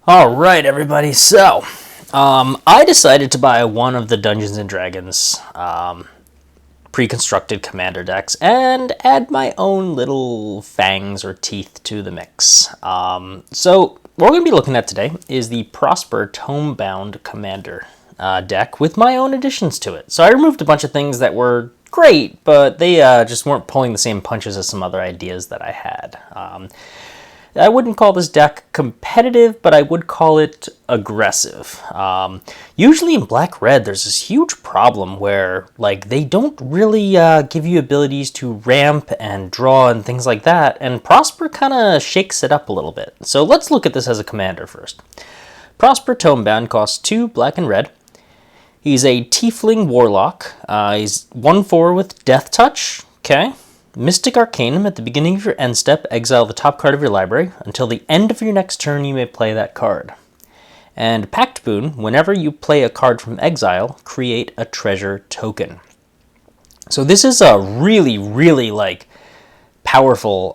All right, everybody. So, I decided to buy one of the Dungeons and Dragons pre-constructed commander decks and add my own little fangs or teeth to the mix. So, what we're going to be looking at today is the Prosper Tome-bound commander deck with my own additions to it. So, I removed a bunch of things that were great, but they just weren't pulling the same punches as some other ideas that I had. I wouldn't call this deck competitive, but I would call it aggressive. Usually in black-red, there's this huge problem where they don't really give you abilities to ramp and draw and things like that, and Prosper kind of shakes it up a little bit. So let's look at this as a commander first. Prosper Tomebound costs 2 black and red. He's a Tiefling Warlock. He's 1/4 with Death Touch. Okay. Mystic Arcanum. At the beginning of your end step, exile the top card of your library. Until the end of your next turn, you may play that card. And Pact Boon. Whenever you play a card from exile, create a treasure token. So this is a really, really powerful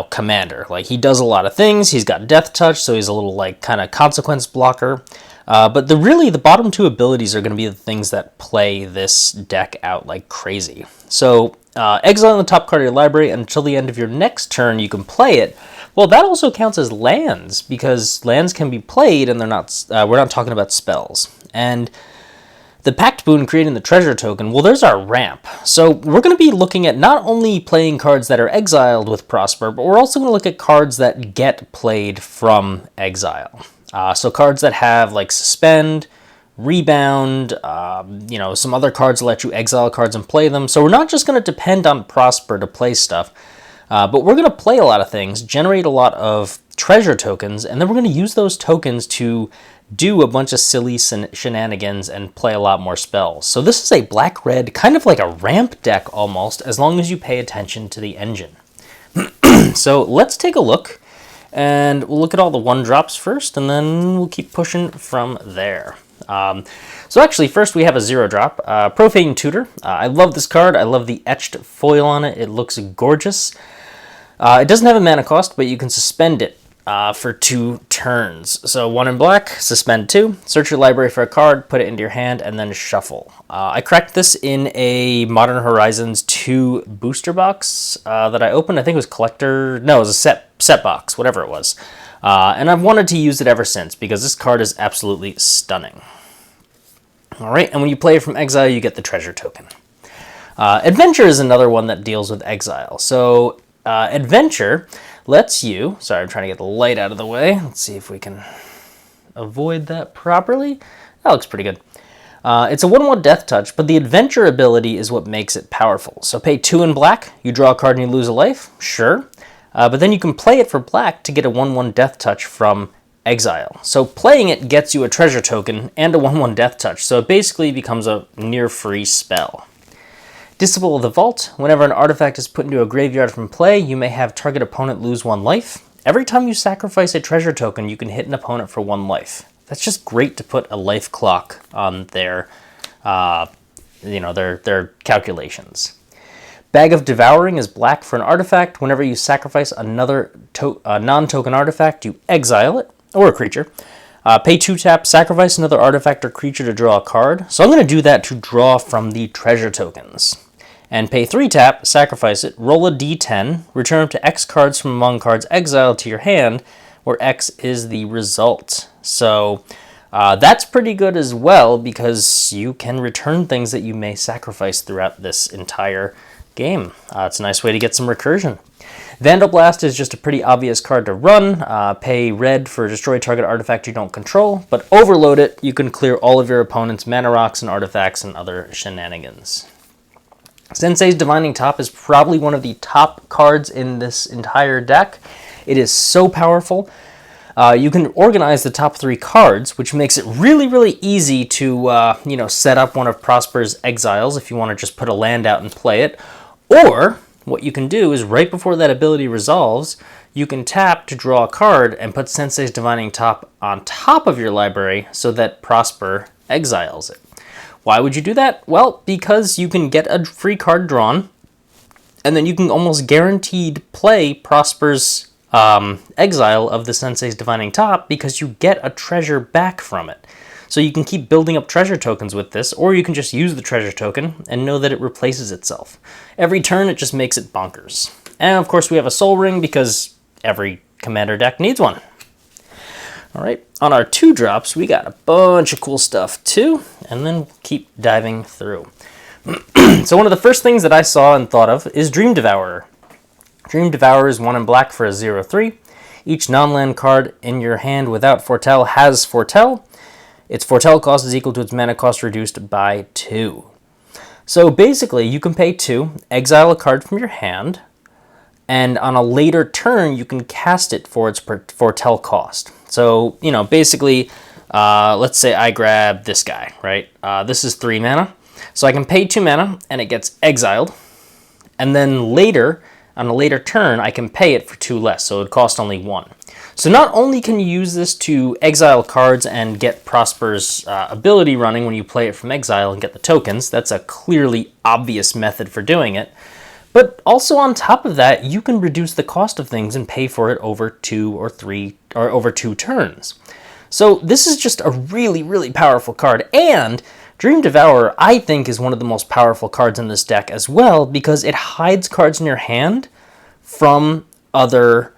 commander. He does a lot of things. He's got Death Touch, so he's a little kind of consequence blocker. But the bottom 2 abilities are going to be the things that play this deck out like crazy. So exile the top card of your library until the end of your next turn. You can play it. Well, that also counts as lands because lands can be played, and they're not. We're not talking about spells. And the Pact Boon creating the treasure token, well, there's our ramp. So we're going to be looking at not only playing cards that are exiled with Prosper, but we're also going to look at cards that get played from exile. So cards that have Suspend, Rebound, some other cards that let you exile cards and play them. So we're not just going to depend on Prosper to play stuff, but we're going to play a lot of things, generate a lot of treasure tokens, and then we're going to use those tokens to do a bunch of silly shenanigans and play a lot more spells. So this is a black-red, kind of like a ramp deck almost, as long as you pay attention to the engine. So let's take a look. And we'll look at all the 1-drops first, and then we'll keep pushing from there. So actually, first we have a 0-drop, Profane Tutor. I love this card. I love the etched foil on it. It looks gorgeous. It doesn't have a mana cost, but you can suspend it for 2 turns. So 1 in black, suspend 2, search your library for a card, put it into your hand, and then shuffle. I cracked this in a Modern Horizons 2 booster box that I opened. I think it was Collector. No, it was a set box, whatever it was. And I've wanted to use it ever since because this card is absolutely stunning. All right, and when you play it from exile, you get the treasure token. Adventure is another one that deals with exile. So Adventure lets you... Sorry, I'm trying to get the light out of the way. Let's see if we can avoid that properly. That looks pretty good. It's a 1/1 Death Touch, but the Adventure ability is what makes it powerful. So pay 2 in black, you draw a card and you lose a life, sure. But then you can play it for black to get a 1/1 Death Touch from exile. So playing it gets you a treasure token and a 1/1 Death Touch, so it basically becomes a near-free spell. Disciple of the Vault. Whenever an artifact is put into a graveyard from play, you may have target opponent lose 1 life. Every time you sacrifice a treasure token, you can hit an opponent for 1 life. That's just great to put a life clock on their calculations. Bag of Devouring is black for an artifact. Whenever you sacrifice another non-token artifact, you exile it, or a creature. Pay 2 tap, sacrifice another artifact or creature to draw a card. So I'm going to do that to draw from the treasure tokens. And pay 3 tap, sacrifice it, roll a d10, return up to X cards from among cards exiled to your hand, where X is the result. So that's pretty good as well, because you can return things that you may sacrifice throughout this entire game. It's a nice way to get some recursion. Vandal Blast is just a pretty obvious card to run. Pay red for destroy target artifact you don't control, but overload it. You can clear all of your opponent's mana rocks and artifacts and other shenanigans. Sensei's Divining Top is probably one of the top cards in this entire deck. It is so powerful. You can organize the top 3 cards, which makes it really, really easy to set up one of Prosper's exiles if you want to just put a land out and play it. Or what you can do is right before that ability resolves, you can tap to draw a card and put Sensei's Divining Top on top of your library so that Prosper exiles it. Why would you do that? Well, because you can get a free card drawn, and then you can almost guaranteed play Prosper's exile of the Sensei's Divining Top because you get a treasure back from it. So you can keep building up treasure tokens with this, or you can just use the treasure token and know that it replaces itself. Every turn it just makes it bonkers. And of course we have a Soul Ring because every commander deck needs one. Alright, on our 2-drops we got a bunch of cool stuff too, and then keep diving through. So one of the first things that I saw and thought of is Dream Devourer. Dream Devourer is 1 in black for a 0/3. Each non-land card in your hand without Foretell has Foretell. Its Foretell cost is equal to its mana cost reduced by 2. So basically, you can pay 2, exile a card from your hand, and on a later turn, you can cast it for its Foretell cost. So, you know, basically, let's say I grab this guy, right? This is 3 mana. So I can pay 2 mana, and it gets exiled. And then later, on a later turn, I can pay it for 2 less, so it would cost only 1. So not only can you use this to exile cards and get Prosper's ability running when you play it from exile and get the tokens, that's a clearly obvious method for doing it, but also on top of that, you can reduce the cost of things and pay for it over 2 or 3, or over 2 turns. So this is just a really, really powerful card, and Dream Devourer, I think, is one of the most powerful cards in this deck as well, because it hides cards in your hand from other,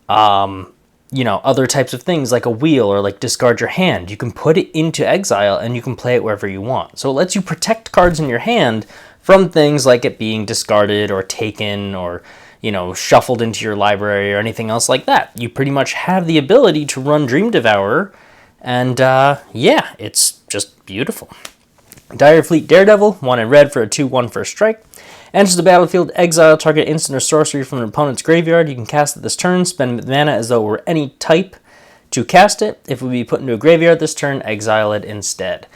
other types of things, like a wheel or like discard your hand. You can put it into exile and you can play it wherever you want. So it lets you protect cards in your hand from things like it being discarded or taken or, shuffled into your library or anything else like that. You pretty much have the ability to run Dream Devourer, and yeah, it's just beautiful. Direfleet Daredevil, 1 in red for a 2/1 first strike. Enters the battlefield, exile target instant or sorcery from an opponent's graveyard. You can cast it this turn, spend mana as though it were any type to cast it. If it would be put into a graveyard this turn, exile it instead.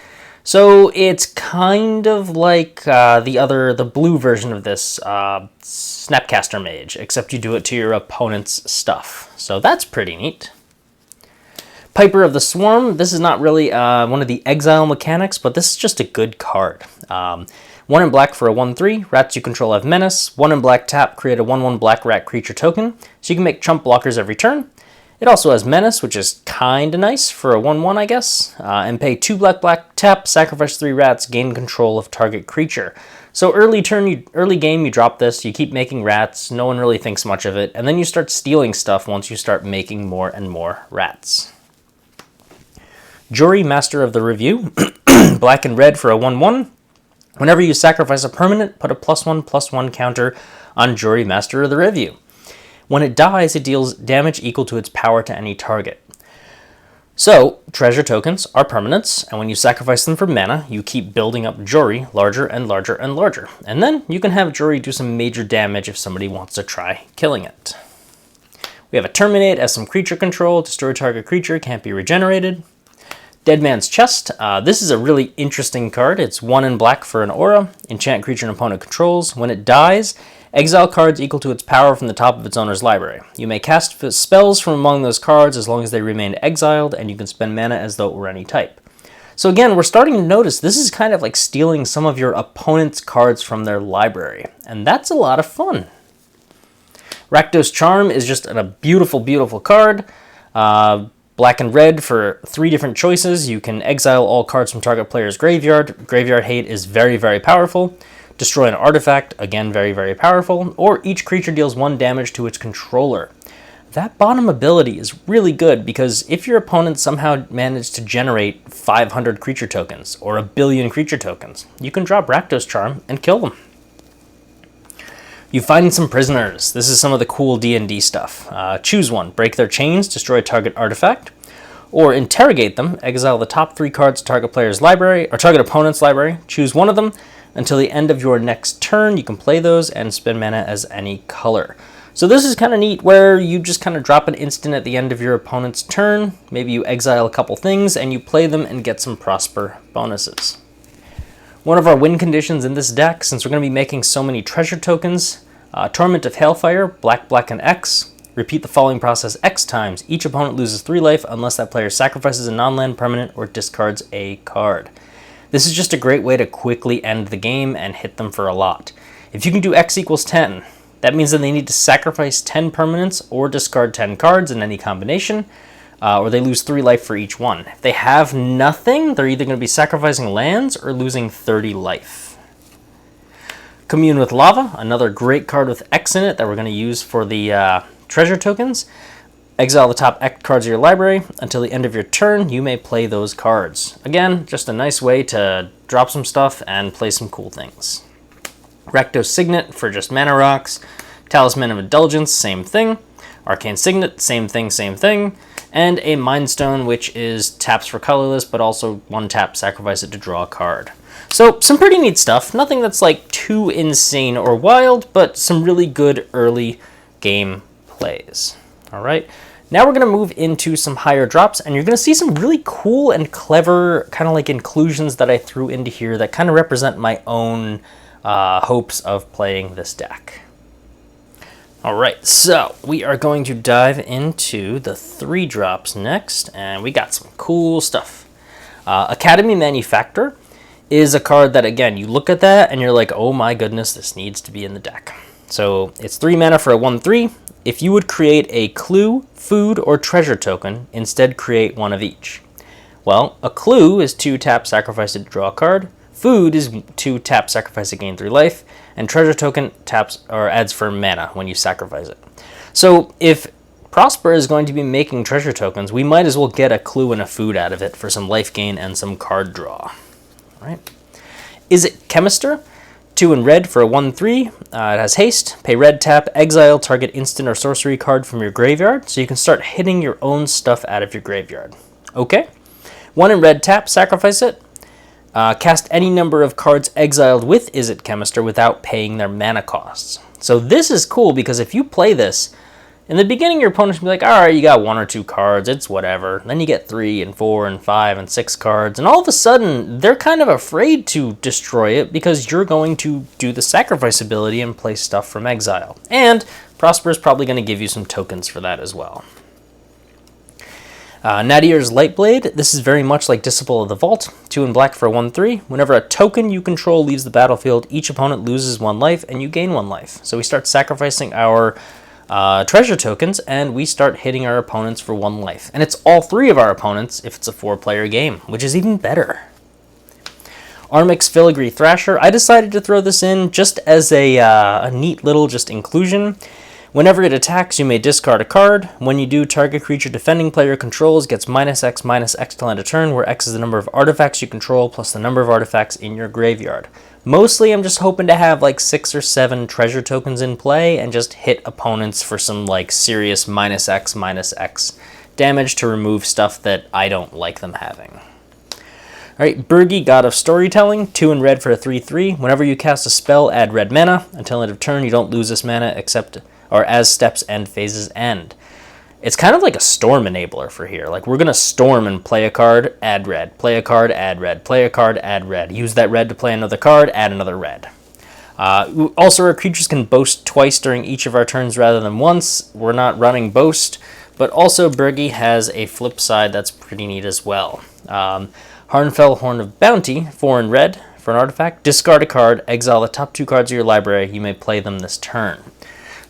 So it's kind of like the blue version of this, Snapcaster Mage, except you do it to your opponent's stuff. So that's pretty neat. Piper of the Swarm, this is not really one of the exile mechanics, but this is just a good card. 1 in black for a 1/3, rats you control have menace. 1 in black tap, create a 1/1 black rat creature token, so you can make chump blockers every turn. It also has menace, which is kinda nice for a 1/1, I guess. And pay 2 black tap, sacrifice 3 rats, gain control of target creature. So early game, you drop this, you keep making rats, no one really thinks much of it, and then you start stealing stuff once you start making more and more rats. Jury, Master of the Review, black and red for a 1/1. Whenever you sacrifice a permanent, put a +1/+1 counter on Jury, Master of the Review. When it dies, it deals damage equal to its power to any target. So, treasure tokens are permanents, and when you sacrifice them for mana, you keep building up Jury larger and larger and larger. And then you can have Jury do some major damage if somebody wants to try killing it. We have a Terminate as some creature control. Destroy target creature, can't be regenerated. Dead Man's Chest. This is a really interesting card. It's 1 in black for an aura. Enchant creature an opponent controls. When it dies, exile cards equal to its power from the top of its owner's library. You may cast spells from among those cards as long as they remain exiled, and you can spend mana as though it were any type. So again, we're starting to notice this is kind of like stealing some of your opponent's cards from their library, and that's a lot of fun. Rakdos Charm is just a beautiful, beautiful card. Black and red for 3 different choices. You can exile all cards from target player's graveyard. Graveyard Hate is very, very powerful. Destroy an artifact, again, very, very powerful. Or each creature deals 1 damage to its controller. That bottom ability is really good because if your opponent somehow managed to generate 500 creature tokens or 1 billion creature tokens, you can drop Rakdos Charm and kill them. You find some prisoners. This is some of the cool D&D stuff. Choose one. Break their chains, destroy a target artifact, or interrogate them. Exile the top 3 cards to target player's library, or target opponent's library. Choose one of them. Until the end of your next turn, you can play those and spend mana as any color. So this is kind of neat where you just kind of drop an instant at the end of your opponent's turn. Maybe you exile a couple things and you play them and get some Prosper bonuses. One of our win conditions in this deck, since we're going to be making so many treasure tokens, Torment of Hailfire, black, black, and X. Repeat the following process X times. Each opponent loses 3 life unless that player sacrifices a non-land permanent or discards a card. This is just a great way to quickly end the game and hit them for a lot. If you can do X equals 10, That means that they need to sacrifice 10 permanents or discard 10 cards in any combination, or they lose 3 life for each one. If they have nothing, they're either going to be sacrificing lands or losing 30 life. Commune with Lava, another great card with X in it that we're going to use for the treasure tokens. Exile the top X cards of your library. Until the end of your turn, you may play those cards. Again, just a nice way to drop some stuff and play some cool things. Recto Signet for just mana rocks. Talisman of Indulgence, same thing. Arcane Signet, same thing. And a Mind Stone, which is taps for colorless, but also 1 tap, sacrifice it to draw a card. So, some pretty neat stuff. Nothing that's like too insane or wild, but some really good early game plays. Alright, now we're going to move into some higher drops, and you're going to see some really cool and clever kind of like inclusions that I threw into here that kind of represent my own hopes of playing this deck. Alright, so we are going to dive into the 3 drops next, and we got some cool stuff. Academy Manufacturer is a card that, again, you look at that and you're like, oh my goodness, this needs to be in the deck. So it's 3 mana for a 1/3. If you would create a clue, food, or treasure token, instead create 1 of each. Well, a clue is 2 tap, sacrifice it to draw a card. Food is 2 tap, sacrifice it, gain 3 life. And treasure token taps or adds for mana when you sacrifice it. So if Prosper is going to be making treasure tokens, we might as well get a clue and a food out of it for some life gain and some card draw. All right. Is it Chemister? 2 in red for a 1/3. It has haste. Pay red, tap, exile target instant or sorcery card from your graveyard, so you can start hitting your own stuff out of your graveyard. Okay. 1 in red, tap, sacrifice it. Cast any number of cards exiled with Is It Chemister without paying their mana costs. So this is cool because if you play this, in the beginning your opponents will be like, alright, you got 1 or 2 cards, it's whatever. Then you get 3 and 4 and 5 and 6 cards, and all of a sudden they're kind of afraid to destroy it because you're going to do the sacrifice ability and play stuff from exile. And Prosper is probably going to give you some tokens for that as well. Nadir's Lightblade, this is very much like Disciple of the Vault, 2 in black for a 1/3. Whenever a token you control leaves the battlefield, each opponent loses 1 life and you gain 1 life. So we start sacrificing our treasure tokens and we start hitting our opponents for 1 life. And it's all 3 of our opponents if it's a 4-player game, which is even better. Armix Filigree Thrasher, I decided to throw this in just as a neat little just inclusion. Whenever it attacks, you may discard a card. When you do, target creature defending player controls gets -X till end of turn, where X is the number of artifacts you control plus the number of artifacts in your graveyard. Mostly, I'm just hoping to have like 6 or 7 treasure tokens in play and just hit opponents for some like serious -X damage to remove stuff that I don't like them having. Alright, Birgi, God of Storytelling, 2 in red for a 3/3. Whenever you cast a spell, add red mana. Until end of turn, you don't lose this mana except or as steps and phases end. It's kind of like a storm enabler for here. Like, we're going to storm and play a card, add red. Play a card, add red. Play a card, add red. Use that red to play another card, add another red. Also, our creatures can boast twice during each of our turns rather than once. We're not running boast, but also Birgi has a flip side that's pretty neat as well. Harnfell Horn of Bounty, 4 in red for an artifact. Discard a card, exile the top 2 cards of your library. You may play them this turn.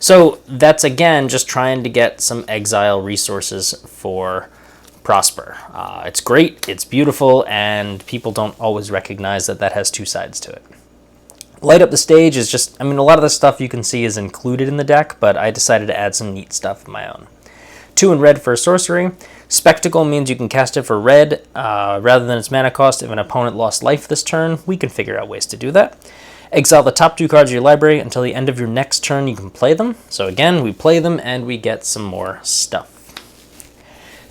So that's, again, just trying to get some exile resources for Prosper. It's great, it's beautiful, and people don't always recognize that that has 2 sides to it. Light Up the Stage is just, I mean, a lot of the stuff you can see is included in the deck, but I decided to add some neat stuff of my own. 2 in red for sorcery. Spectacle means you can cast it for red rather than its mana cost if an opponent lost life this turn. We can figure out ways to do that. Exile the top 2 cards of your library until the end of your next turn. You can play them. So again, we play them and we get some more stuff.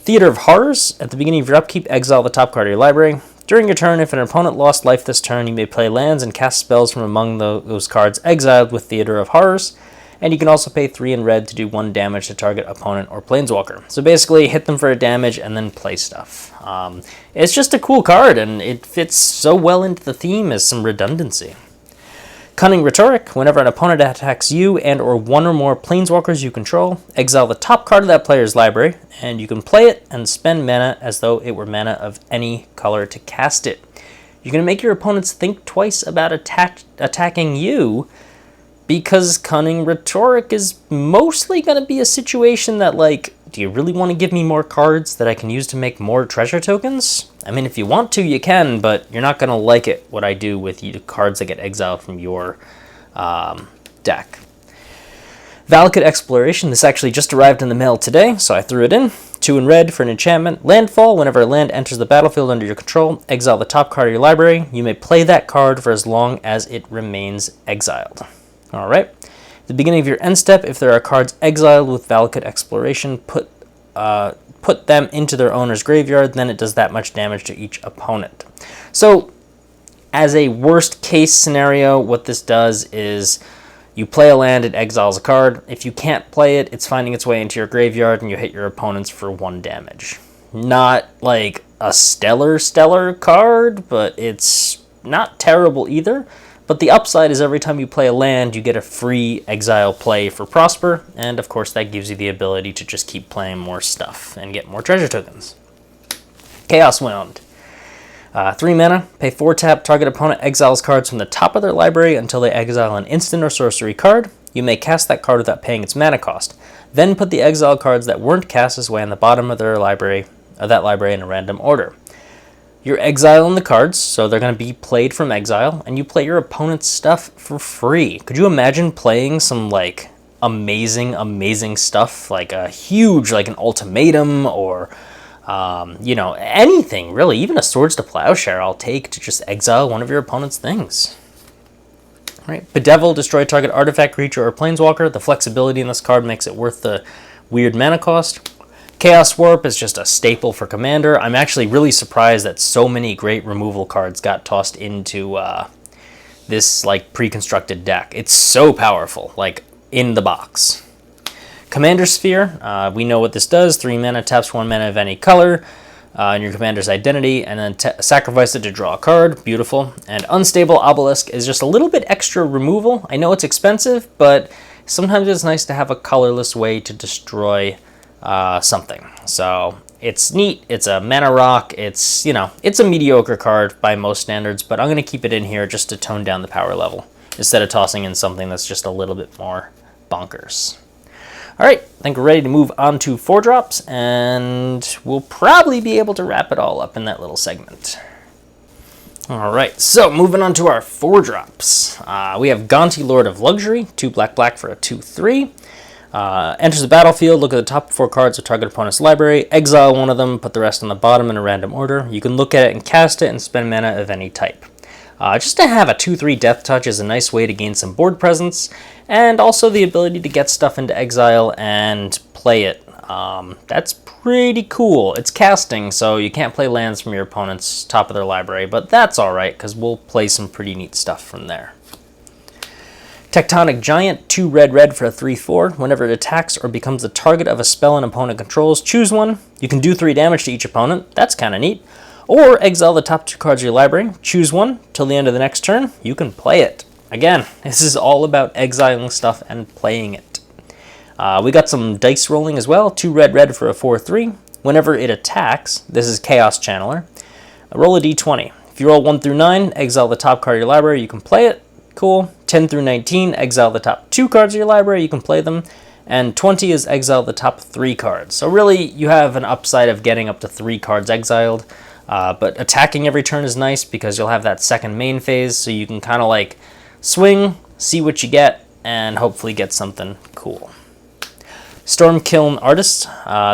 Theater of Horrors. At the beginning of your upkeep, exile the top card of your library. During your turn, if an opponent lost life this turn, you may play lands and cast spells from among those cards exiled with Theater of Horrors. And you can also pay 3 in red to do 1 damage to target opponent or planeswalker. So basically, hit them for a damage and then play stuff. It's just a cool card, and it fits so well into the theme as some redundancy. Cunning Rhetoric. Whenever an opponent attacks you and or 1 or more planeswalkers you control, exile the top card of that player's library, and you can play it and spend mana as though it were mana of any color to cast it. You're going to make your opponents think twice about attacking you, because Cunning Rhetoric is mostly going to be a situation that, like, do you really want to give me more cards that I can use to make more treasure tokens? I mean, if you want to, you can, but you're not going to like it, what I do with you cards that get exiled from your deck. Valakut Exploration, this actually just arrived in the mail today, so I threw it in. 2 in red for an enchantment. Landfall, whenever a land enters the battlefield under your control, exile the top card of your library. You may play that card for as long as it remains exiled. Alright. At the beginning of your end step, if there are cards exiled with Valakut Exploration, put them into their owner's graveyard, then it does that much damage to each opponent. So, as a worst case scenario, what this does is you play a land, it exiles a card. If you can't play it, it's finding its way into your graveyard and you hit your opponents for 1 damage. Not like a stellar card, but it's not terrible either. But the upside is every time you play a land, you get a free exile play for Prosper, and of course that gives you the ability to just keep playing more stuff and get more treasure tokens. Chaos Wound. 3 mana, pay 4 tap, target opponent exiles cards from the top of their library until they exile an instant or sorcery card. You may cast that card without paying its mana cost. Then put the exiled cards that weren't cast this way on the bottom of that library in a random order. You're exiling the cards, so they're going to be played from exile, and you play your opponent's stuff for free. Could you imagine playing some, like, amazing stuff, like a huge, like an Ultimatum, or anything really, even a Swords to Plowshare I'll take to just exile one of your opponent's things. All right, Bedevil, destroy target artifact, creature, or planeswalker. The flexibility in this card makes it worth the weird mana cost. Chaos Warp is just a staple for Commander. I'm actually really surprised that so many great removal cards got tossed into this like pre-constructed deck. It's so powerful, like in the box. Commander Sphere, we know what this does. 3 mana, taps 1 mana of any color in your commander's identity, and then sacrifice it to draw a card. Beautiful. And Unstable Obelisk is just a little bit extra removal. I know it's expensive, but sometimes it's nice to have a colorless way to destroy something. So it's neat. It's a mana rock. It's a mediocre card by most standards, but I'm going to keep it in here just to tone down the power level instead of tossing in something that's just a little bit more bonkers. All right, I think we're ready to move on to 4-drops, and we'll probably be able to wrap it all up in that little segment. All right, so moving on to our 4-drops. We have Gonti, Lord of Luxury, 2 black for a 2/3. Enters the battlefield, look at the top 4 cards of target opponent's library, exile one of them, put the rest on the bottom in a random order. You can look at it and cast it and spend mana of any type. Just to have a 2/3 Death Touch is a nice way to gain some board presence, and also the ability to get stuff into exile and play it. That's pretty cool. It's casting, so you can't play lands from your opponent's top of their library, but that's alright, because we'll play some pretty neat stuff from there. Tectonic Giant, 2 red for a 3/4. Whenever it attacks or becomes the target of a spell an opponent controls, choose one. You can do 3 damage to each opponent. That's kind of neat. Or exile the top 2 cards of your library, choose one, till the end of the next turn, you can play it. Again, this is all about exiling stuff and playing it. We got some dice rolling as well, 2 red for a 4/3. Whenever it attacks, this is Chaos Channeler, roll a d20. If you roll 1 through 9, exile the top card of your library, you can play it. Cool. 10 through 19, exile the top 2 cards of your library, you can play them. And 20 is exile the top 3 cards. So really, you have an upside of getting up to 3 cards exiled. But attacking every turn is nice because you'll have that second main phase, so you can kind of like swing, see what you get, and hopefully get something cool. Stormkiln Artist.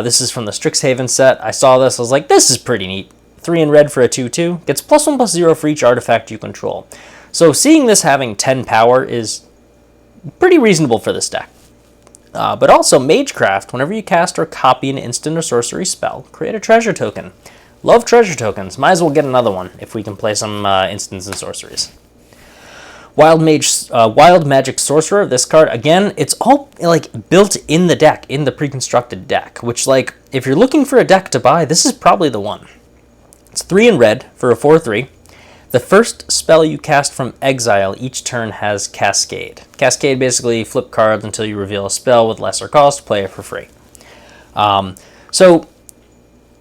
This is from the Strixhaven set. I saw this, I was like, this is pretty neat. 3 in red for a 2/2. Gets +1/+0 for each artifact you control. So seeing this having 10 power is pretty reasonable for this deck. But also Magecraft, whenever you cast or copy an instant or sorcery spell, create a treasure token. Love treasure tokens. Might as well get another one if we can play some instants and sorceries. Wild Magic Sorcerer. This card, again, it's all like built in the deck, in the pre-constructed deck, which, like, if you're looking for a deck to buy, this is probably the one. It's 3 in red for a 4/3. The first spell you cast from exile each turn has Cascade. Cascade basically flip cards until you reveal a spell with lesser cost, play it for free. So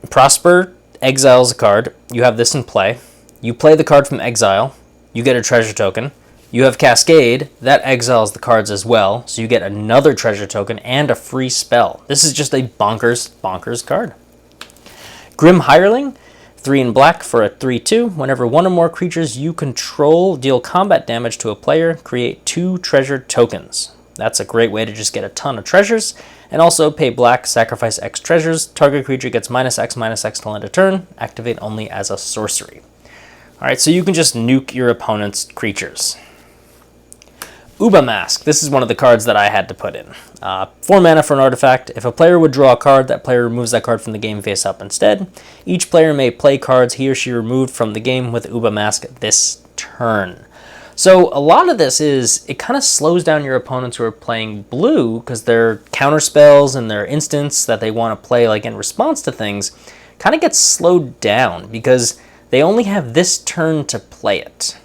Prosper exiles a card, you have this in play, you play the card from exile, you get a treasure token, You have Cascade, that exiles the cards as well, so you get another treasure token and a free spell. This is just a bonkers card. Grim Hireling, 3 in black for a 3/2. Whenever one or more creatures you control deal combat damage to a player, create 2 treasure tokens. That's a great way to just get a ton of treasures. And also pay black, sacrifice X treasures. Target creature gets -X/-X till end of turn. Activate only as a sorcery. Alright, so you can just nuke your opponent's creatures. Uba Mask. This is one of the cards that I had to put in. 4 mana for an artifact. If a player would draw a card, that player removes that card from the game face up instead. Each player may play cards he or she removed from the game with Uba Mask this turn. So a lot of this is, it kind of slows down your opponents who are playing blue because their counter spells and their instants that they want to play like in response to things kind of gets slowed down because they only have this turn to play it.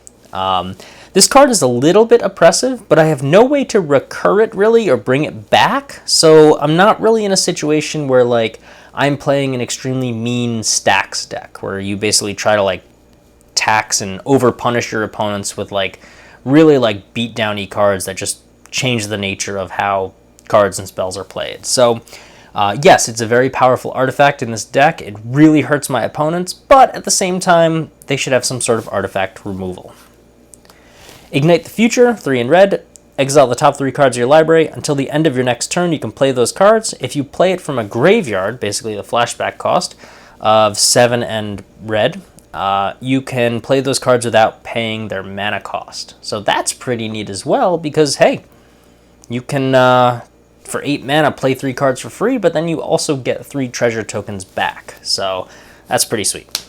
This card is a little bit oppressive, but I have no way to recur it really or bring it back. So I'm not really in a situation where like I'm playing an extremely mean stacks deck where you basically try to like tax and over punish your opponents with like really like beat downy cards that just change the nature of how cards and spells are played. So yes, it's a very powerful artifact in this deck. It really hurts my opponents, but at the same time they should have some sort of artifact removal. Ignite the Future, 3 in red. Exile the top 3 cards of your library. Until the end of your next turn you can play those cards. If you play it from a graveyard, basically the flashback cost of 7 and red, you can play those cards without paying their mana cost. So that's pretty neat as well because, hey, you can, for 8 mana, play 3 cards for free, but then you also get 3 treasure tokens back. So that's pretty sweet.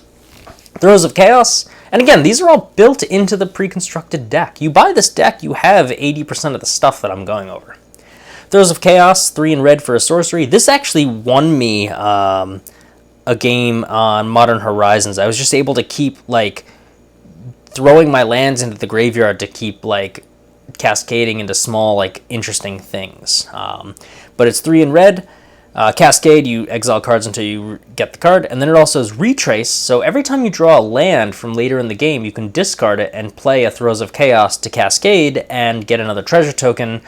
Throes of Chaos. And again, these are all built into the pre-constructed deck. You buy this deck, you have 80% of the stuff that I'm going over. Throes of Chaos, 3 in red for a sorcery. This actually won me a game on Modern Horizons. I was just able to keep like throwing my lands into the graveyard to keep like cascading into small like interesting things. But it's 3 in red. Cascade, you exile cards until you get the card, and then it also has Retrace, so every time you draw a land from later in the game, you can discard it and play a Throes of Chaos to Cascade and get another treasure token.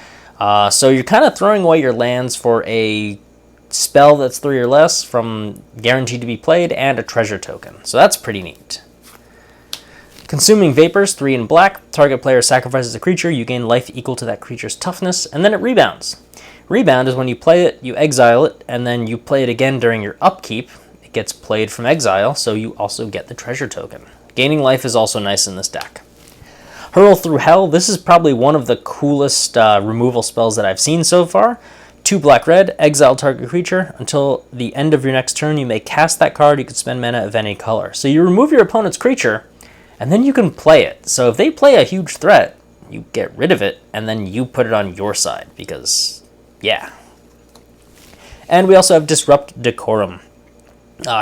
So you're kind of throwing away your lands for a spell that's 3 or less from guaranteed to be played and a treasure token. So that's pretty neat. Consuming Vapors, 3 in black. Target player sacrifices a creature, you gain life equal to that creature's toughness, and then it rebounds. Rebound is when you play it, you exile it, and then you play it again during your upkeep. It gets played from exile, so you also get the treasure token. Gaining life is also nice in this deck. Hurl Through Hell, this is probably one of the coolest removal spells that I've seen so far. 2 black-red, exile target creature. Until the end of your next turn, you may cast that card. You can spend mana of any color. So you remove your opponent's creature, and then you can play it. So if they play a huge threat, you get rid of it, and then you put it on your side, because... yeah. And we also have Disrupt Decorum.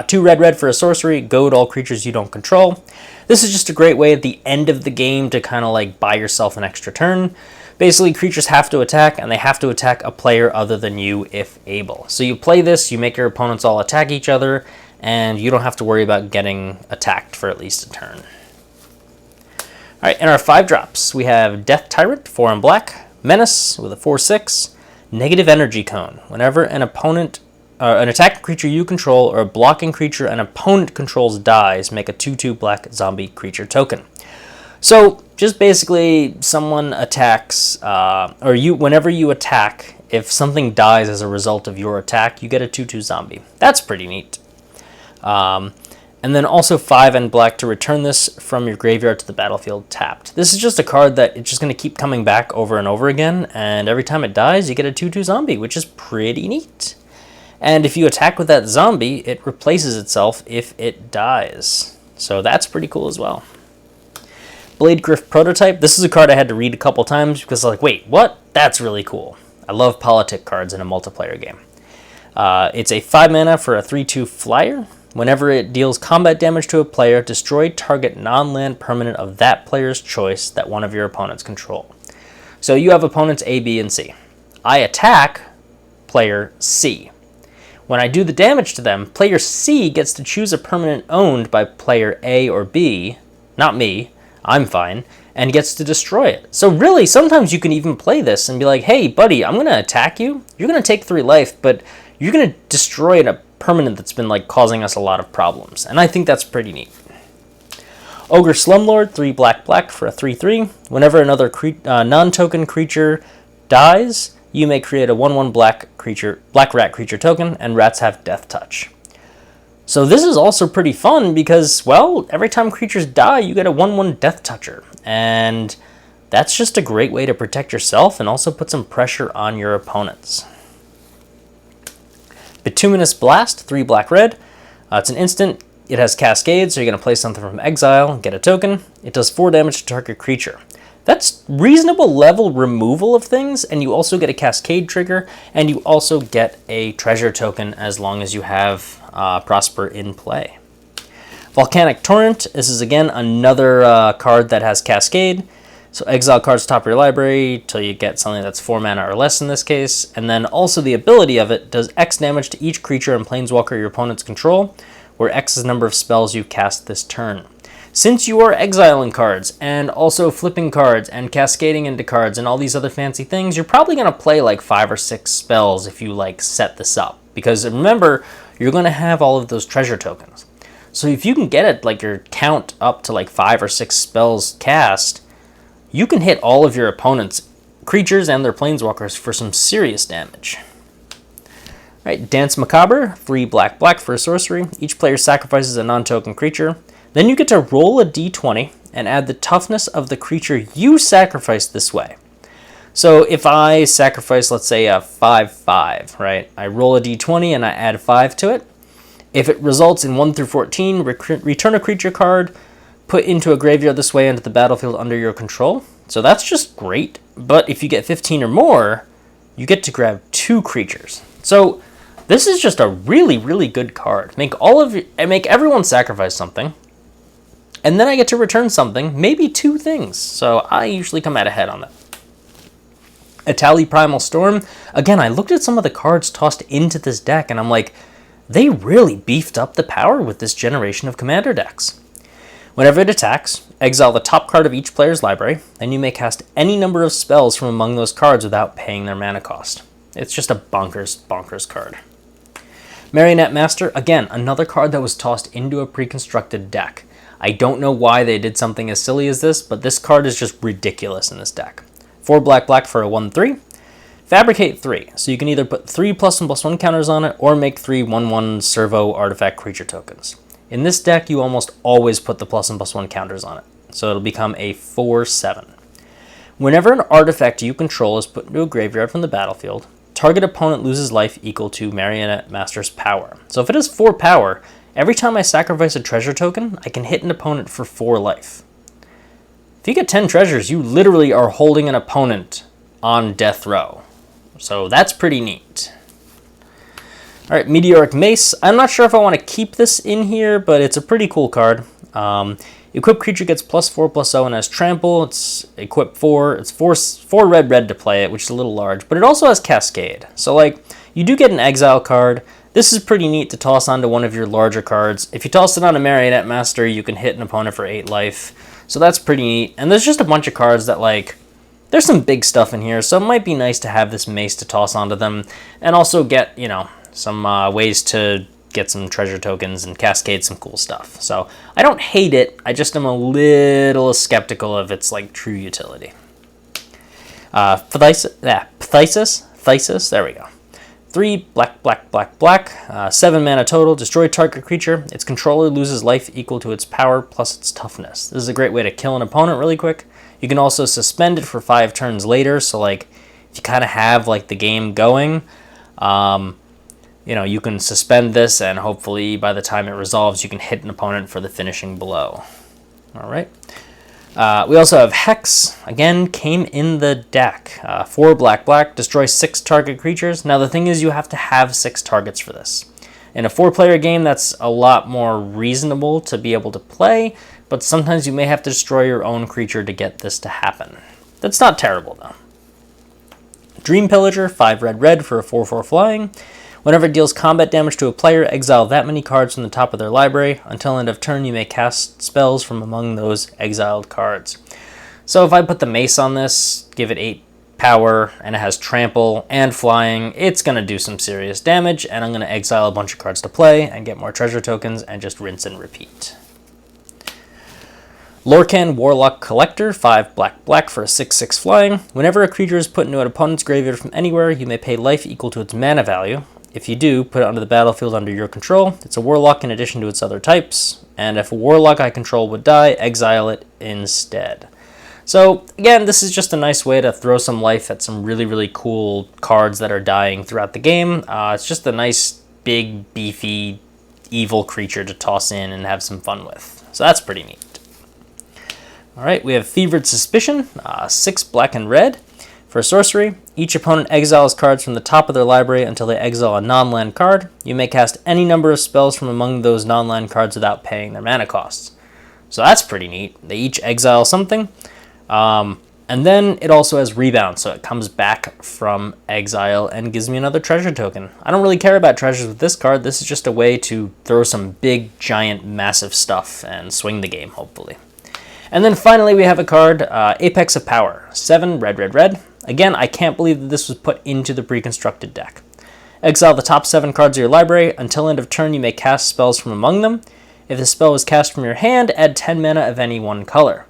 2 red for a sorcery, goad all creatures you don't control. This is just a great way at the end of the game to kind of like buy yourself an extra turn. Basically, creatures have to attack, and they have to attack a player other than you if able. So you play this, you make your opponents all attack each other, and you don't have to worry about getting attacked for at least a turn. Alright, in our 5 drops, we have Death Tyrant, 4 in black. Menace with a 4/6. Negative Energy Cone. Whenever an opponent, an attacking creature you control or a blocking creature an opponent controls dies, make a 2/2 black zombie creature token. So just basically, someone attacks, or you. Whenever you attack, if something dies as a result of your attack, you get a 2/2 zombie. That's pretty neat. And then also 5 and black to return this from your graveyard to the battlefield tapped. This is just a card that it's just going to keep coming back over and over again, and every time it dies, you get a 2/2 zombie, which is pretty neat. And if you attack with that zombie, it replaces itself if it dies. So that's pretty cool as well. Blade Griff Prototype. This is a card I had to read a couple times because I'm like, wait, what? That's really cool. I love politic cards in a multiplayer game. It's a 5 mana for a 3/2 flyer. Whenever it deals combat damage to a player, destroy target non-land permanent of that player's choice that one of your opponents control. So you have opponents A, B, and C. I attack player C. When I do the damage to them, player C gets to choose a permanent owned by player A or B, not me, I'm fine, and gets to destroy it. So really, sometimes you can even play this and be like, hey, buddy, I'm going to attack you. You're going to take 3 life, but you're going to destroy a permanent that's been like causing us a lot of problems. And I think that's pretty neat. Ogre Slumlord, 3 black for a 3/3. Whenever another non-token creature dies, you may create a 1/1 black rat creature token, and rats have death touch. So this is also pretty fun because, well, every time creatures die, you get a 1/1 death toucher. And that's just a great way to protect yourself and also put some pressure on your opponents. Bituminous Blast, 3 black-red. It's an instant. It has Cascade, so you're going to play something from exile and get a token. It does 4 damage to target creature. That's reasonable level removal of things, and you also get a Cascade trigger, and you also get a treasure token as long as you have Prosper in play. Volcanic Torrent, this is again another card that has Cascade. So exile cards top of your library till you get something that's 4 mana or less in this case. And then also the ability of it does X damage to each creature and planeswalker your opponent's control, where X is the number of spells you cast this turn. Since you are exiling cards and also flipping cards and cascading into cards and all these other fancy things, you're probably going to play like 5 or 6 spells if you like set this up. Because remember, you're going to have all of those treasure tokens. So if you can get it like your count up to like 5 or 6 spells cast, you can hit all of your opponent's creatures and their planeswalkers for some serious damage. Right, Dance Macabre, 3 black for a sorcery. Each player sacrifices a non-token creature. Then you get to roll a d20 and add the toughness of the creature you sacrificed this way. So if I sacrifice, let's say, a 5/5, right? I roll a d20 and I add 5 to it. If it results in 1 through 14, return a creature card put into a graveyard this way into the battlefield under your control. So that's just great. But if you get 15 or more, you get to grab 2 creatures. So this is just a really, really good card. Make everyone sacrifice something, and then I get to return something, maybe 2 things. So I usually come out ahead on that. Etali Primal Storm. Again, I looked at some of the cards tossed into this deck, and I'm like, they really beefed up the power with this generation of commander decks. Whenever it attacks, exile the top card of each player's library, and you may cast any number of spells from among those cards without paying their mana cost. It's just a bonkers card. Marionette Master, again, another card that was tossed into a pre-constructed deck. I don't know why they did something as silly as this, but this card is just ridiculous in this deck. 4 black for a 1/3. Fabricate 3, so you can either put 3 +1/+1 counters on it, or make 3 1/1 servo artifact creature tokens. In this deck, you almost always put the +1/+1 counters on it, so it'll become a 4/7. Whenever an artifact you control is put into a graveyard from the battlefield, target opponent loses life equal to Marionette Master's power. So if it has 4 power, every time I sacrifice a treasure token, I can hit an opponent for 4 life. If you get 10 treasures, you literally are holding an opponent on death row. So that's pretty neat. All right, Meteoric Mace. I'm not sure if I want to keep this in here, but it's a pretty cool card. Equipped creature gets +4/+0 and has trample. It's equipped 4. It's 4 red to play it, which is a little large, but it also has Cascade. So like, you do get an exile card. This is pretty neat to toss onto one of your larger cards. If you toss it on a Marionette Master, you can hit an opponent for 8 life. So that's pretty neat. And there's just a bunch of cards that like, there's some big stuff in here, so it might be nice to have this mace to toss onto them, and also get, you know, some ways to get some treasure tokens and cascade some cool stuff. So I don't hate it, I just am a little skeptical of its like true utility. Phthisis, there we go. 3 black, 7 mana total, destroy target creature. Its controller loses life equal to its power plus its toughness. This is a great way to kill an opponent really quick. You can also suspend it for 5 turns later, so like if you kind of have like the game going, you know, you can suspend this and hopefully by the time it resolves you can hit an opponent for the finishing blow. All right. We also have Hex, again, came in the deck. 4 black, destroy 6 target creatures. Now the thing is you have to have 6 targets for this. In a 4-player game, that's a lot more reasonable to be able to play, but sometimes you may have to destroy your own creature to get this to happen. That's not terrible, though. Dream Pillager, 5 red for a 4/4 flying. Whenever it deals combat damage to a player, exile that many cards from the top of their library. Until end of turn, you may cast spells from among those exiled cards. So if I put the mace on this, give it 8 power, and it has trample and flying, it's going to do some serious damage, and I'm going to exile a bunch of cards to play and get more treasure tokens and just rinse and repeat. Lorcan Warlock Collector, 5 black for a 6/6 flying. Whenever a creature is put into an opponent's graveyard from anywhere, you may pay life equal to its mana value. If you do, put it onto the battlefield under your control. It's a warlock in addition to its other types, and if a warlock I control would die, exile it instead. So again, this is just a nice way to throw some life at some really, really cool cards that are dying throughout the game. It's just a nice, big, beefy, evil creature to toss in and have some fun with. So that's pretty neat. Alright, we have Fevered Suspicion, 6 black and red. For sorcery, each opponent exiles cards from the top of their library until they exile a non-land card. You may cast any number of spells from among those non-land cards without paying their mana costs. So that's pretty neat. They each exile something. And then it also has rebound, so it comes back from exile and gives me another treasure token. I don't really care about treasures with this card. This is just a way to throw some big, giant, massive stuff and swing the game, hopefully. And then finally we have a card, Apex of Power, 7 red. Again, I can't believe that this was put into the pre-constructed deck. Exile the top 7 cards of your library. Until end of turn, you may cast spells from among them. If the spell was cast from your hand, add 10 mana of any one color.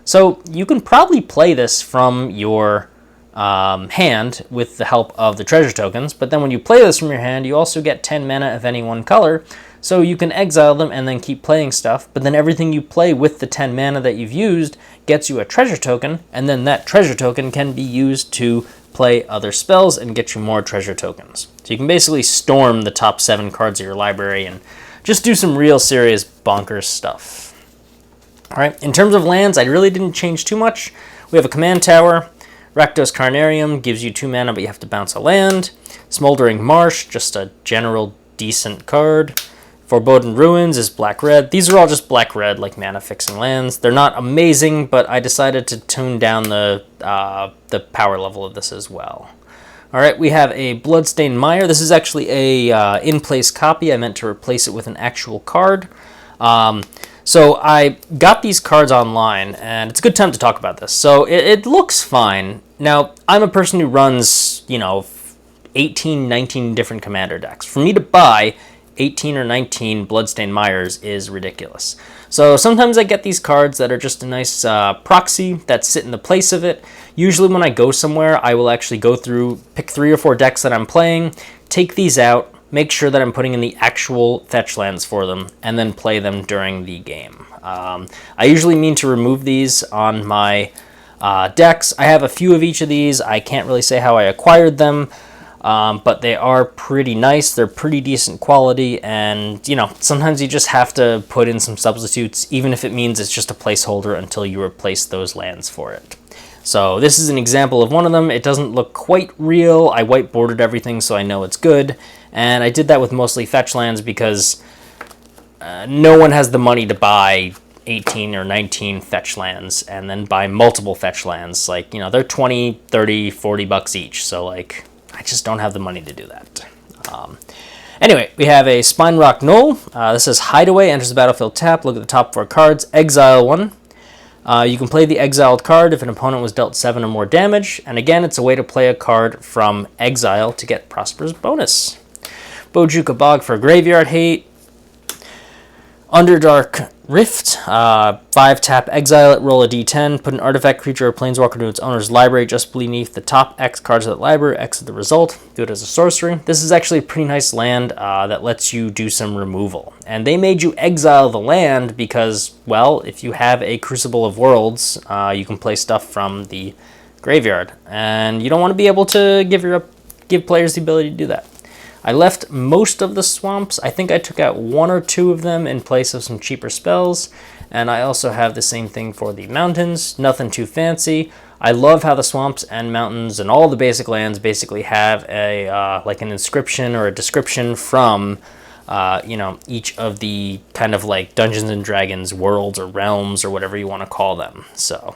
So you can probably play this from your hand with the help of the treasure tokens, but then when you play this from your hand, you also get 10 mana of any one color, so you can exile them and then keep playing stuff, but then everything you play with the 10 mana that you've used gets you a treasure token, and then that treasure token can be used to play other spells and get you more treasure tokens. So you can basically storm the top 7 cards of your library and just do some real serious bonkers stuff. Alright, in terms of lands, I really didn't change too much. We have a command tower. Rakdos Carnarium gives you 2 mana, but you have to bounce a land. Smoldering Marsh, just a general decent card. Foreboding Ruins is black-red. These are all just black-red, like mana-fixing lands. They're not amazing, but I decided to tune down the power level of this as well. Alright, we have a Bloodstained Mire. This is actually a in-place copy. I meant to replace it with an actual card. So I got these cards online, and it's a good time to talk about this. So it looks fine. Now, I'm a person who runs, 18, 19 different commander decks. For me to buy 18 or 19 Bloodstained Mires is ridiculous. So sometimes I get these cards that are just a nice proxy that sit in the place of it. Usually when I go somewhere, I will actually go through, pick 3 or 4 decks that I'm playing, take these out, make sure that I'm putting in the actual fetch lands for them, and then play them during the game. I usually mean to remove these on my decks. I have a few of each of these. I can't really say how I acquired them, but they are pretty nice. They're pretty decent quality, and sometimes you just have to put in some substitutes, even if it means it's just a placeholder until you replace those lands for it. So this is an example of one of them. It doesn't look quite real. I whiteboarded everything so I know it's good, and I did that with mostly fetch lands because no one has the money to buy 18 or 19 fetch lands and then buy multiple fetch lands. They're 20, 30, 40 bucks each, so I just don't have the money to do that. Anyway, we have a Spine Rock Knoll. This says Hideaway, enters the battlefield tap, look at the top 4 cards, exile 1. You can play the exiled card if an opponent was dealt 7 or more damage, and again, it's a way to play a card from exile to get Prosper's bonus. Bojuka Bog for Graveyard Hate. Underdark Rift, 5-tap, exile it, roll a d10, put an artifact, creature, or planeswalker to its owner's library just beneath the top X cards of that library, exit the result, do it as a sorcery. This is actually a pretty nice land that lets you do some removal. And they made you exile the land because, well, if you have a Crucible of Worlds, you can play stuff from the graveyard. And you don't want to be able to give players the ability to do that. I left most of the swamps. I think I took out 1 or 2 of them in place of some cheaper spells. And I also have the same thing for the mountains. Nothing too fancy. I love how the swamps and mountains and all the basic lands basically have a an inscription or a description from each of the kind of like Dungeons and Dragons worlds or realms or whatever you want to call them. So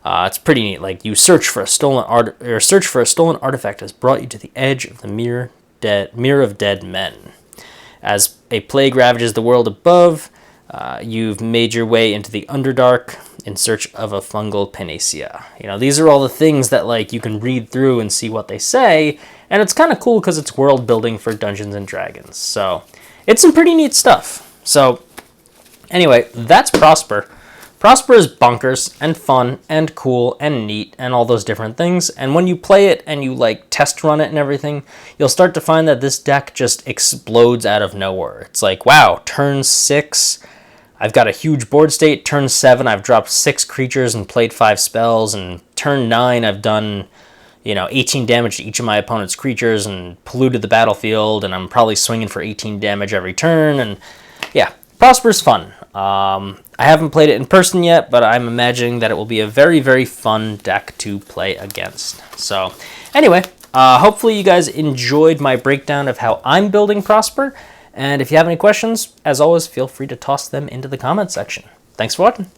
it's pretty neat. Like you search for a stolen artifact has brought you to the edge of the Mirror of Dead Men. As a plague ravages the world above, you've made your way into the Underdark. In search of a fungal panacea. You know, these are all the things that like you can read through and see what they say, and it's kind of cool because it's world building for Dungeons and Dragons. So it's some pretty neat stuff. So anyway, that's Prosper. Prosper is bonkers and fun and cool and neat and all those different things. And when you play it and you like test run it and everything, you'll start to find that this deck just explodes out of nowhere. It's like, wow, turn 6, I've got a huge board state. Turn 7, I've dropped 6 creatures and played 5 spells. And turn 9, I've done, 18 damage to each of my opponent's creatures and polluted the battlefield. And I'm probably swinging for 18 damage every turn. And yeah, Prosper's fun. I haven't played it in person yet, but I'm imagining that it will be a very, very fun deck to play against. So anyway, hopefully you guys enjoyed my breakdown of how I'm building Prosper. And if you have any questions, as always, feel free to toss them into the comment section. Thanks for watching.